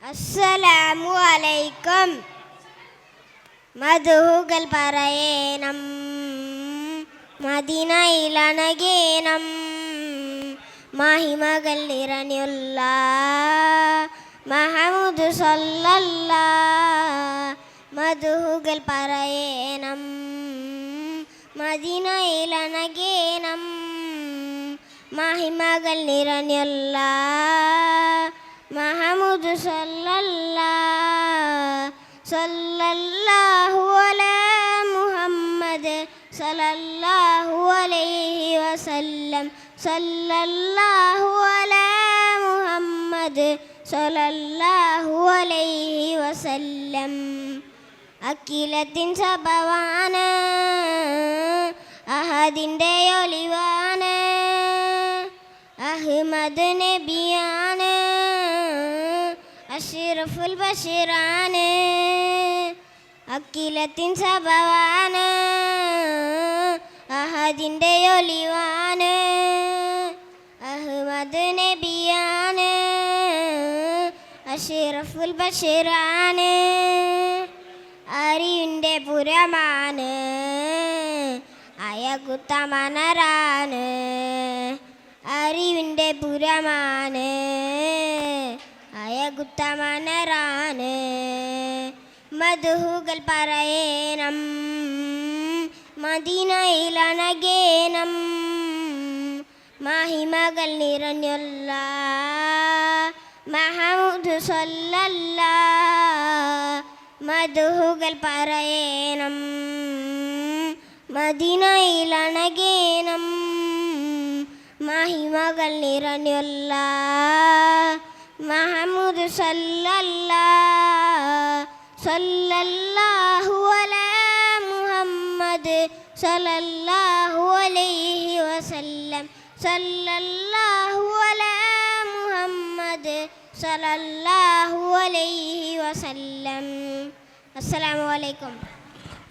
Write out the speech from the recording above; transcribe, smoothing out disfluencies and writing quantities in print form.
അസ്സലാമു അലൈക്കും. മധുഹുകൾ പറയണം, മദീനയിലണകേണം, മഹിമകൾ നിറഞ്ഞുള്ള മഹമൂദ് സല്ലല്ലാ. മധുഹുകൾ പറയണം, മദീനയിലണകേണം, മഹിമകൾ നിറഞ്ഞുള്ള മഹമൂദ് സല്ലല്ലാ. സല്ലല്ലാഹു അലാ മുഹമ്മദ് സല്ലല്ലാഹു അലൈഹി വസല്ലം. സല്ലല്ലാഹു അലാ മുഹമ്മദ് സല്ലല്ലാഹു അലൈഹി വസല്ലം. അഖിലത്തിൻ സബവാണ്, അഹദിൻ്റെ ഒലിവാണ്, അഹ്മദ് നബിയാണ്, അഷ്റഫുൽ ബഷീറാണ്. അഖിലത്തിൻ സബവാണ്, അഹദിൻ്റെ ഒലിവാണ്, അഹ്മദ് നബിയാണ്, അഷ്റഫുൽ ബഷീറാണ്. അറിവിൻ്റെ പുരമാണ്, അയകുത്തമനരാണ്. അറിവിൻ്റെ പുരമാണ്, അയകുത്തമനരാണ്. മധുഹുകൾ പറയണം, മദീനയിലണകേണം, മഹിമകൾ നിറഞ്ഞുള്ള മഹമൂദ് സല്ലല്ലാ. മധുഹുകൾ പറയണം, മദീനയിലണകേണം, മഹിമകൾ നിറഞ്ഞുള്ള മഹമൂദ് സല്ലല്ലാ. സല്ലല്ലാഹു അലാ മുഹമ്മദ് സല്ലല്ലാഹു അലൈഹി വസല്ലം. സല്ലല്ലാഹു അലാ മുഹമ്മദ് സല്ലല്ലാഹു അലൈഹി വസല്ലം. അസ്സലാമു അലൈക്കും.